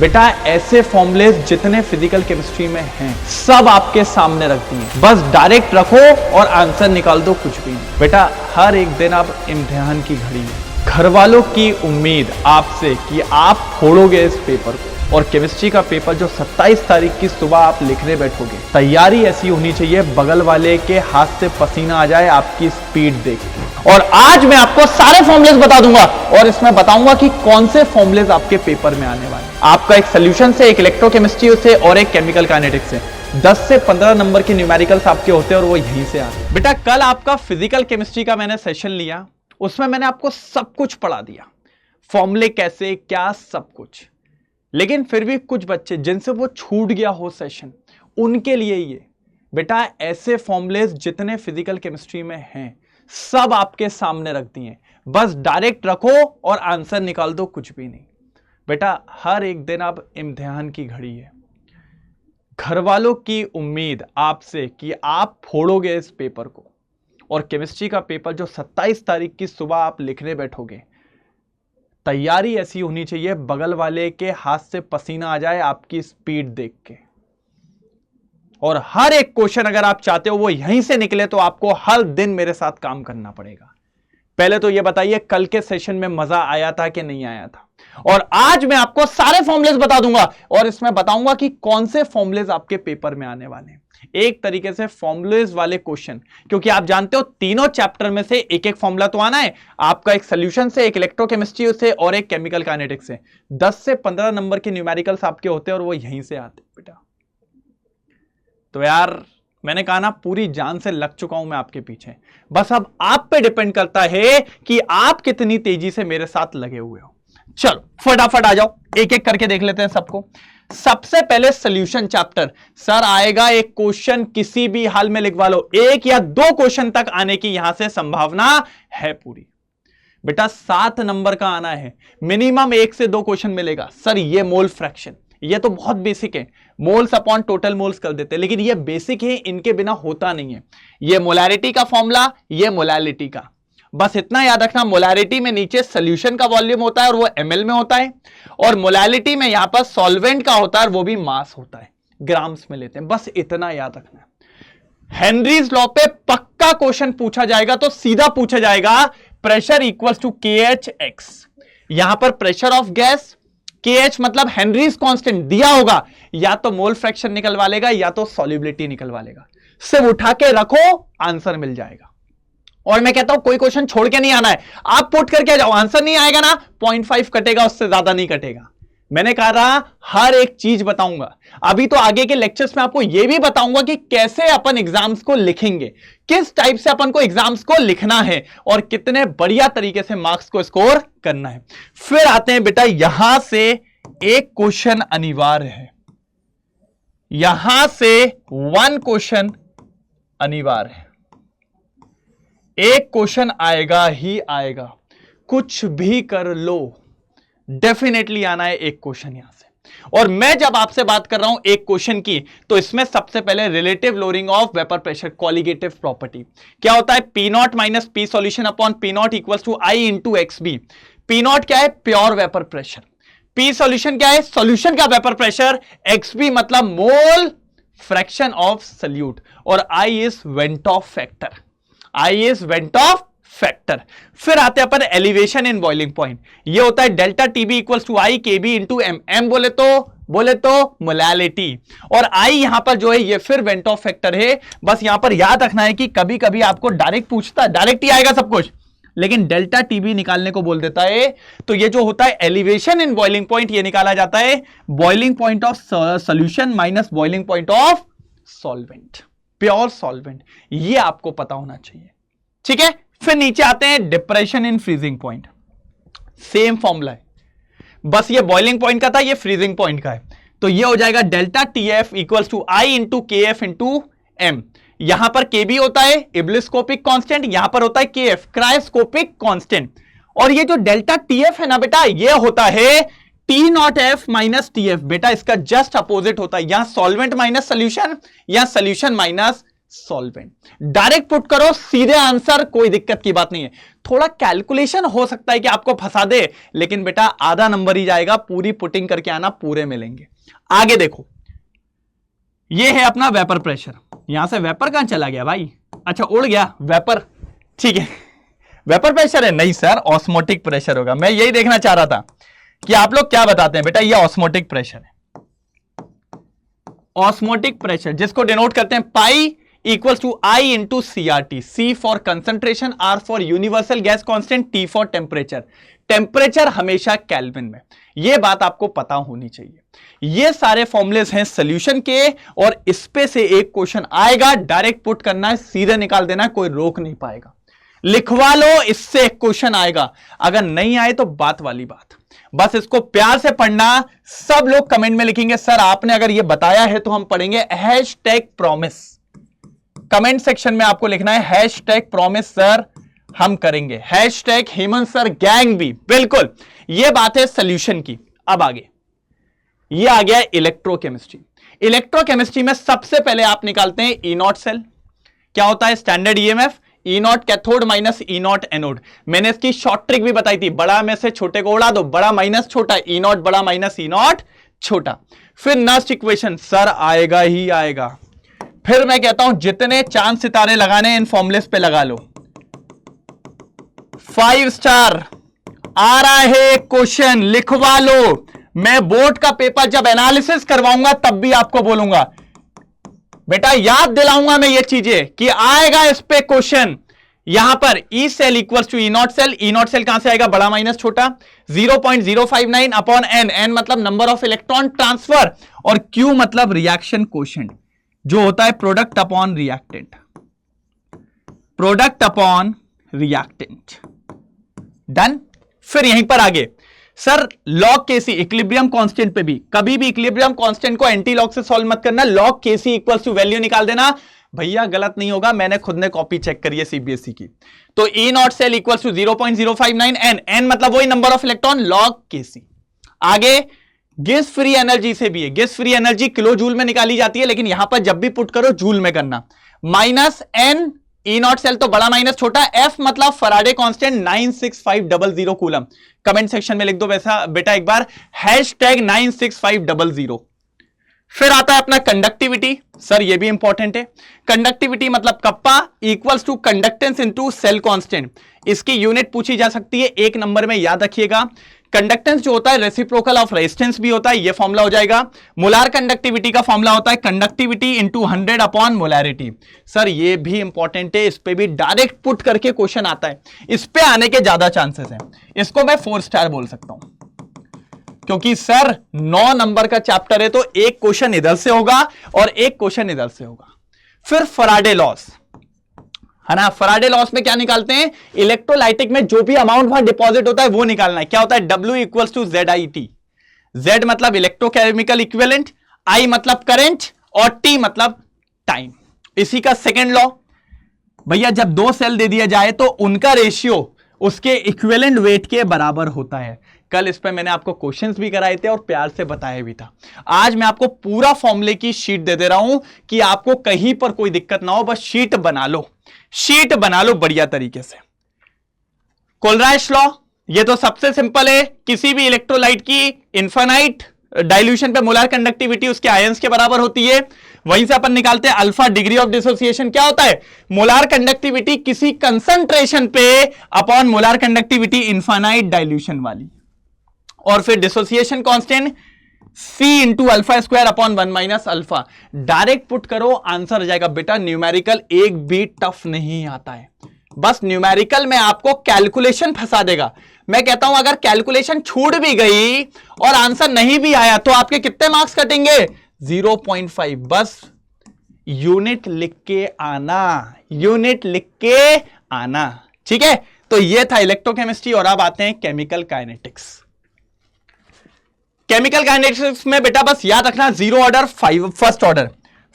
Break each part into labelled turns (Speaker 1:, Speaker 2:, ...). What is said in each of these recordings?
Speaker 1: बेटा ऐसे फॉर्मूलेस जितने फिजिकल केमिस्ट्री में हैं सब आपके सामने रख दिए, बस डायरेक्ट रखो और आंसर निकाल दो, कुछ भी नहीं। बेटा हर एक दिन आप इम्तिहान की घड़ी में, घर वालों की उम्मीद आपसे कि आप फोड़ोगे इस पेपर को, और केमिस्ट्री का पेपर जो 27 तारीख की सुबह आप लिखने बैठोगे, तैयारी ऐसी होनी चाहिए बगल वाले के हाथ से पसीना आ जाए आपकी स्पीड देख के। और आज मैं आपको सारे फॉर्मूलेस बता दूंगा और इसमें बताऊंगा कि कौन से फॉर्मूलेस आपके पेपर में आने वाले हैं। आपका एक सोल्यूशन से, एक इलेक्ट्रोकेमिस्ट्री से और एक केमिकल काइनेटिक्स से 10 से 15 नंबर के न्यूमेरिकल्स आपके होते हैं और वो यहीं से आते हैं। बेटा कल आपका फिजिकल केमिस्ट्री का मैंने सेशन लिया, उसमें मैंने आपको सब कुछ पढ़ा दिया, फॉर्मूले कैसे क्या सब कुछ। लेकिन फिर भी कुछ बच्चे जिनसे वो छूट गया हो सेशन, उनके लिए ये बेटा ऐसे फॉर्मूलेस जितने फिजिकल केमिस्ट्री में हैं सब आपके सामने रख दिए, बस डायरेक्ट रखो और आंसर निकाल दो, कुछ भी नहीं। बेटा हर एक दिन आप इम्तिहान की घड़ी है, घर वालों की उम्मीद आपसे कि आप फोड़ोगे इस पेपर को, और केमिस्ट्री का पेपर जो 27 तारीख की सुबह आप लिखने बैठोगे, तैयारी ऐसी होनी चाहिए बगल वाले के हाथ से पसीना आ जाए आपकी स्पीड देख के। और हर एक क्वेश्चन अगर आप चाहते हो वो यहीं से निकले तो आपको हर दिन मेरे साथ काम करना पड़ेगा। पहले तो ये बताइए कल के सेशन में मजा आया था कि नहीं आया था। और आज मैं आपको सारे फॉर्मूलेस बता दूंगा और इसमें बताऊंगा कि कौन से फॉर्मूलेस आपके पेपर में आने वाले हैं। एक तरीके से फॉर्मूलेस वाले क्वेश्चन, क्योंकि आप जानते हो तीनों चैप्टर में से एक एक फॉर्मूला तो आना है आपका, एक सोल्यूशन से, एक इलेक्ट्रोकेमिस्ट्री से और एक केमिकल काइनेटिक्स से। 10 से 15 नंबर के न्यूमेरिकल्स आपके होते हैं और वो यहीं से आते बेटा। तो यार मैंने कहा ना, पूरी जान से लग चुका हूं मैं आपके पीछे, बस अब आप पे डिपेंड करता है कि आप कितनी तेजी से मेरे साथ लगे हुए हो। चलो फटाफट आ जाओ, एक एक करके देख लेते हैं सबको। सबसे पहले सॉल्यूशन चैप्टर। सर आएगा एक क्वेश्चन किसी भी हाल में लिखवा लो, एक या दो क्वेश्चन तक आने की यहां से संभावना है पूरी। बेटा 7 नंबर का आना है, मिनिमम 1 से 2 क्वेश्चन मिलेगा। सर ये मोल फ्रैक्शन, ये तो बहुत बेसिक है, मोल्स अपॉन टोटल मोल्स कर देते हैं, लेकिन ये बेसिक है, इनके बिना होता नहीं है। ये मोलैरिटी का फॉर्मूला, ये मोलैलिटी का, बस इतना याद रखना। मोलैरिटी में नीचे सोल्यूशन का वॉल्यूम होता है और वो ml में होता है, और मोलैलिटी में यहां पर सॉल्वेंट का होता है और वो भी मास होता है, ग्राम्स में लेते हैं, बस इतना याद रखना। हेनरीज लॉ पे पक्का क्वेश्चन पूछा जाएगा, तो सीधा पूछा जाएगा प्रेशर इक्वल्स टू KH(x). यहां पर प्रेशर ऑफ गैस, KH मतलब हेनरीज कांस्टेंट दिया होगा, या तो मोल फ्रैक्शन निकलवा लेगा या तो सॉल्युबिलिटी निकलवा लेगा। सिर्फ उठा के रखो, आंसर मिल जाएगा। और मैं कहता हूं कोई क्वेश्चन छोड़ के नहीं आना है, आप पुट करके जाओ, आंसर नहीं आएगा ना 0.5 कटेगा, उससे ज्यादा नहीं कटेगा। मैंने कहा हर एक चीज बताऊंगा। अभी तो आगे के लेक्चर्स में आपको यह भी बताऊंगा कि कैसे अपन एग्जाम्स को लिखेंगे, किस टाइप से अपन को एग्जाम्स को लिखना है और कितने बढ़िया तरीके से मार्क्स को स्कोर करना है। फिर आते हैं बेटा, यहां से एक क्वेश्चन अनिवार्य है, यहां से 1 क्वेश्चन अनिवार्य है, एक क्वेश्चन आएगा ही आएगा, कुछ भी कर लो, डेफिनेटली आना है एक क्वेश्चन यहां से। और मैं जब आपसे बात कर रहा हूं एक क्वेश्चन की, तो इसमें सबसे पहले relative lowering of vapour pressure, colligative property क्या होता है, P0 minus P solution upon P0 equals to I into XB। P0 क्या है, pure vapour pressure, P solution क्या है, सॉल्यूशन का वेपर प्रेशर, XB मतलब मोल फ्रैक्शन ऑफ सल्यूट, और I is van't Hoff factor, I is van't Hoff factor. फिर आते हैं अपन एलिवेशन इन बॉइलिंग पॉइंट, ये होता है delta TB equals to I KB into M, M बोले तो मोलैलिटी, और I यहां पर जो है ये फिर वेंट ऑफ फैक्टर है। बस यहां पर याद रखना है कि कभी कभी आपको डायरेक्ट पूछता है, डायरेक्ट ही आएगा सब कुछ, लेकिन डेल्टा टीबी निकालने को बोल देता है। तो ये जो होता है एलिवेशन इन बॉइलिंग पॉइंट, ये निकाला जाता है boiling point of solution minus boiling point of solvent, pure solvent, ये आपको पता होना चाहिए, ठीक है। फिर नीचे आते हैं depression in freezing point, same formula है, बस ये बॉइलिंग पॉइंट का था, ये फ्रीजिंग पॉइंट का है। तो ये हो जाएगा delta TF equals to I into KF into M। यहां पर KB होता है इब्लिस्कोपिक कांस्टेंट, यहां पर होता है KF क्रायोस्कोपिक कांस्टेंट। और ये जो डेल्टा TF है ना बेटा, ये होता है T0F माइनस TF। बेटा इसका जस्ट अपोजिट होता है, यहां सॉल्वेंट माइनस सोल्यूशन या solution minus solvent. Direct put करो, सीधे आंसर, कोई दिक्कत की बात नहीं है। थोड़ा कैलकुलेशन हो सकता है कि आपको फंसा दे, लेकिन बेटा आधा नंबर ही जाएगा, पूरी पुटिंग करके आना, पूरे मिलेंगे। आगे देखो, ये है अपना वेपर प्रेशर। यहां से वेपर कहां चला गया भाई? अच्छा उड़ गया वेपर, ठीक है। वेपर प्रेशर है? नहीं सर, ऑस्मोटिक प्रेशर होगा। मैं यही देखना चाह रहा था कि आप लोग क्या बताते हैं। बेटा ये ऑस्मोटिक प्रेशर है। ऑस्मोटिक प्रेशर जिसको डिनोट करते हैं pi equals to I into CRT. C for concentration, R for universal gas constant, T for temperature. Temperature हमेशा केल्विन में, यह बात आपको पता होनी चाहिए। ये सारे फॉर्मुलेस हैं सॉल्यूशन के, और इस पे से एक क्वेश्चन आएगा, डायरेक्ट पुट करना है, सीधे निकाल देना है, कोई रोक नहीं पाएगा। लिखवा लो, इससे एक क्वेश्चन आएगा। अगर नहीं आए तो बात वाली बात, बस इसको प्यार से पढ़ना। सब लोग कमेंट में लिखेंगे सर आपने अगर ये बताया है तो हम पढ़ेंगे। हैशटैग प्रॉमिस कमेंट सेक्शन में आपको लिखना है, हैशटैग प्रॉमिस सर हम करेंगे, हैशटैग हेमंत सर गैंग भी, बिल्कुल। ये बात है सोल्यूशन की। अब आगे ये आ गया इलेक्ट्रोकेमिस्ट्री। इलेक्ट्रोकेमिस्ट्री में सबसे पहले आप निकालते हैं ई नॉट सेल। क्या होता है standard EMF? E naught cathode minus E not anode. मैंने इसकी शॉर्ट ट्रिक भी बताई थी, बड़ा में से छोटे को उड़ा दो, बड़ा माइनस छोटा, ई नॉट बड़ा माइनस ई नॉट छोटा। फिर नेक्स्ट इक्वेशन सर आएगा ही आएगा। फिर मैं कहता हूं जितने चांद सितारे लगाने इन फॉर्मुलेस पे लगा लो। 5 स्टार आ रहा है क्वेश्चन, लिखवा लो। मैं बोर्ड का पेपर जब एनालिसिस करवाऊंगा तब भी आपको बोलूंगा, बेटा याद दिलाऊंगा मैं ये चीजें कि आएगा इस पे क्वेश्चन। यहां पर E cell equals to E not cell. E not cell कहां से आएगा? बड़ा माइनस छोटा। 0.059 अपॉन एन। एन मतलब नंबर ऑफ इलेक्ट्रॉन ट्रांसफर, और क्यू मतलब रिएक्शन कोशेंट, जो होता है product upon reactant. Product upon reactant, done. फिर यहीं पर आगे sir log KC equilibrium constant पे भी, कभी भी इक्विलिब्रियम कांस्टेंट को एंटी लॉग से सॉल्व मत करना। Log KC equals to value निकाल देना। भैया गलत नहीं होगा, मैंने खुद ने कॉपी चेक करी है सीबीएसई की। तो E not cell equals to 0.059 n. N मतलब वही number of electron, log KC. आगे गैस फ्री एनर्जी से भी है। Gas free energy kilo joule में निकाली जाती है, लेकिन यहां पर जब भी पुट करो जूल में करना। Minus N E not cell तो बड़ा माइनस छोटा। एफ मतलब Faraday constant 96500 coulomb. Comment section में लिख दो वैसा बेटा एक बार, हैशटैग 96500। फिर आता है अपना कंडक्टिविटी। सर ये भी इंपॉर्टेंट है। कंडक्टिविटी मतलब kappa equals to conductance into cell constant. इसकी यूनिट पूछी जा सकती है, एक नंबर में याद रखिएगा। कंडक्टेंस जो होता है रेसिप्रोकल ऑफ रेजिस्टेंस भी होता है, ये फॉर्मूला हो जाएगा। मोलार कंडक्टिविटी का फॉर्मूला होता है conductivity into 100 upon molarity. Sir ये भी इंपॉर्टेंट है, इस पे भी डायरेक्ट पुट करके क्वेश्चन आता है, इस पे आने के ज्यादा चांसेस हैं। इसको मैं 4 स्टार बोल सकता हूं, क्योंकि सर 9 नंबर का चैप्टर है, तो एक क्वेश्चन इधर से होगा और एक क्वेश्चन इधर से होगा। फिर फराडे लॉस है ना। फराडे लॉस में क्या निकालते हैं? इलेक्ट्रोलाइटिक में जो भी अमाउंट वहां डिपॉजिट होता है वो निकालना है। क्या होता है? W equals to ZIT। Z मतलब इलेक्ट्रोकेमिकल इक्विवेलेंट, I मतलब करंट, और T मतलब टाइम। इसी का सेकेंड लॉ, भैया जब 2 सेल दे दिया जाए तो उनका रेशियो उसके इक्विवेलेंट वेट के बराबर होता है। कल इस पे मैंने आपको क्वेश्चंस भी कराए थे और प्यार से बताया भी था। आज मैं आपको पूरा फॉर्मूले की शीट दे दे रहा हूं कि आपको कहीं पर कोई दिक्कत ना हो, बस शीट बना लो, शीट बना लो बढ़िया तरीके से। कोलराइश लॉ, ये तो सबसे सिंपल है। किसी भी इलेक्ट्रोलाइट की इनफाइनाइट डाइल्यूशन पे मोलर कंडक्टिविटी उसके आयंस के बराबर होती है। वहीं से अपन निकालते हैं अल्फा डिग्री ऑफ डिसोसिएशन। क्या होता है? मोलर कंडक्टिविटी किसी कंसंट्रेशन पे upon molar conductivity infinite dilution वाली। और फिर dissociation constant C into alpha square upon 1 minus alpha. Direct put करो आंसर आ जाएगा। बेटा न्यूमेरिकल एक भी टफ नहीं आता है, बस न्यूमेरिकल में आपको कैलकुलेशन फंसा देगा। मैं कहता हूं अगर कैलकुलेशन छूट भी गई और आंसर नहीं भी आया तो आपके कितने मार्क्स कटेंगे? 0.5। बस यूनिट लिख के आना, यूनिट लिख के आना, ठीक है। तो ये था इलेक्ट्रोकेमिस्ट्री, और अब आते हैं केमिकल काइनेटिक्स। केमिकल काइनेटिक्स में बेटा बस याद रखना 0 order 5 first order.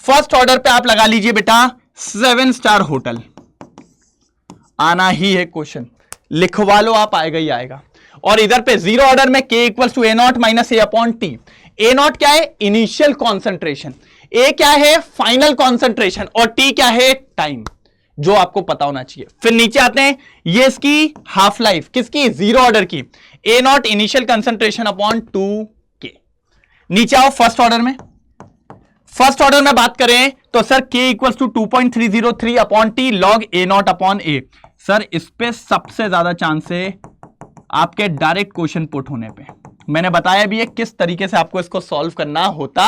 Speaker 1: First order पे आप लगा लीजिए बेटा 7 स्टार होटल। आना ही है क्वेश्चन, लिखवा लो आप, आएगा ही आएगा। और इधर पे 0 ऑर्डर में K equals to A nought minus A upon T। A nought क्या है? Initial concentration. ए क्या है फाइनल कॉन्सेंट्रेशन और टी क्या है टाइम, जो आपको पता होना चाहिए। फिर नीचे आते हैं, ये इसकी हाफ लाइफ किसकी, जीरो ऑर्डर की, A naught initial concentration upon 2k। नीचे आओ फर्स्ट ऑर्डर में, फर्स्ट ऑर्डर में बात करें तो sir k equals to 2.303 upon T log A naught upon A. Sir इस पे सबसे ज्यादा चांस है आपके डायरेक्ट क्वेश्चन पुट होने पे। मैंने बताया भी है किस तरीके से आपको इसको सॉल्व करना होता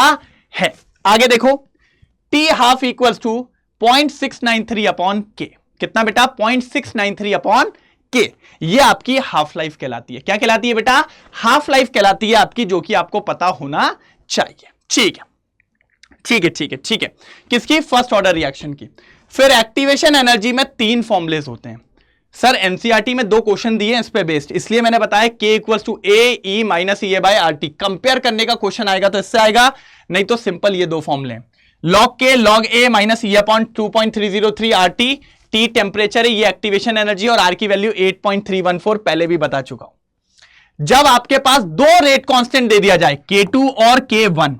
Speaker 1: है। आगे देखो, T half equals to 0.693 upon K. कितना बेटा, 0.693 अपॉन के। ये आपकी हाफ लाइफ कहलाती है। क्या कहलाती है बेटा, हाफ लाइफ कहलाती है आपकी, जो कि आपको पता होना चाहिए। ठीक है ठीक है ठीक है ठीक है, किसकी, फर्स्ट ऑर्डर रिएक्शन की। फिर एक्टिवेशन एनर्जी में 3 फॉर्मुलेस होते हैं। सर एनसीईआरटी में 2 क्वेश्चन दिए हैं इस पे बेस्ड, इसलिए मैंने बताया k equals to A E minus E A by R T. Compare करने का क्वेश्चन आएगा तो इससे आएगा, नहीं तो सिंपल ये 2 फॉर्मुले, लॉग के log A minus E upon 2.303 R T. T temperature है, ये एक्टिवेशन एनर्जी, और आर की वैल्यू 8.314 पहले भी बता चुका हूं। जब आपके पास 2 रेट कांस्टेंट दे दिया जाए K2 और K1,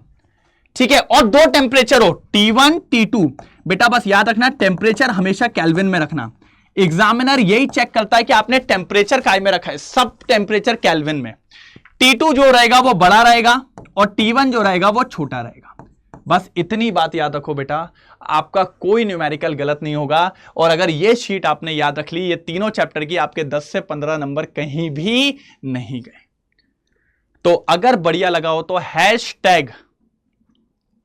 Speaker 1: ठीक है, और 2 टेम्परेचर हो T1 T2, बेटा बस याद रखना टेम्परेचर हमेशा केल्विन में रखना। एग्जामिनर यही चेक करता है कि आपने टेम्परेचर काय में रखा है, सब टेम्परेचर केल्विन में। T2 जो रहेगा वो बड़ा रहेगा और T1 जो रहेगा वो छोटा रहेगा। बस इतनी बात याद रखो बेटा, आपका कोई न्यूमेरिकल गलत नहीं होगा। और अगर ये शीट आपने याद रख ली, ये तीनों चैप्टर की, आपके 10 से 15 नंबर कहीं भी नहीं गए। तो अगर बढ़िया लगा हो तो हैशटैग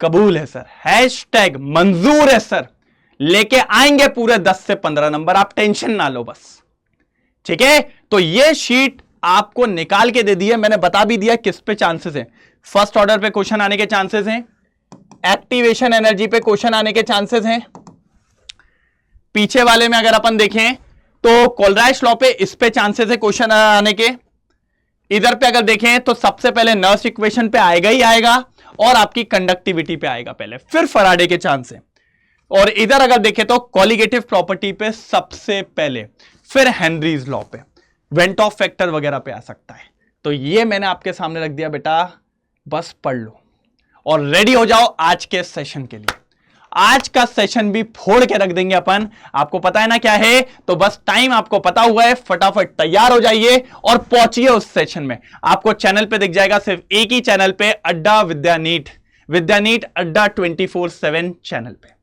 Speaker 1: कबूल है सर, हैशटैग मंजूर है सर, लेके आएंगे पूरे 10 से 15 नंबर, आप टेंशन ना लो बस। ठीक है, तो ये शीट आपको निकाल के दे दी है, मैंने बता भी दिया किस पे चांसेस है। फर्स्ट ऑर्डर पे क्वेश्चन आने के चांसेस हैं, एक्टिवेशन एनर्जी पे क्वेश्चन आने के चांसेस हैं, पीछे वाले में अगर अपन देखें तो कोलराइश लॉ पे इस पे चांसेस है क्वेश्चन आने के। इधर पे अगर देखें तो सबसे पहले नर्स इक्वेशन पे आएगा ही आएगा, और आपकी कंडक्टिविटी पे आएगा पहले, फिर फराडे के चांस है। और इधर अगर देखें तो कॉलिगेटिव प्रॉपर्टी पे सबसे पहले, फिर हेनरीज लॉ पे, वेंट ऑफ फैक्टर वगैरह पे आ सकता है। तो ये मैंने आपके सामने रख दिया बेटा, बस पढ़ लो और रेडी हो जाओ आज के सेशन के लिए। आज का सेशन भी फोड़ के रख देंगे अपन, आपको पता है ना क्या है, तो बस टाइम आपको पता हुआ है, फटाफट तैयार हो जाइए और पहुंचिए उस सेशन में। आपको चैनल पे दिख जाएगा, सिर्फ एक ही चैनल पे, अड्डा विद्यानीट, विद्यानीट अड्डा 24/7 चैनल पे।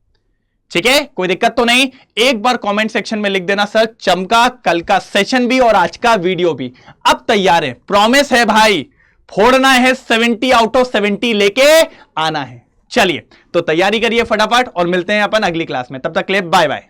Speaker 1: ठीक है, कोई दिक्कत तो नहीं। एक बार कमेंट सेक्शन में लिख देना सर चमका, कल का सेशन भी और आज का वीडियो भी अब तैयार है, प्रॉमिस है भाई, फोड़ना है 70 आउट ऑफ 70 लेके आना है। चलिए तो तैयारी करिए फटाफट और मिलते हैं अपन अगली क्लास में, तब तक के लिए बाय बाय।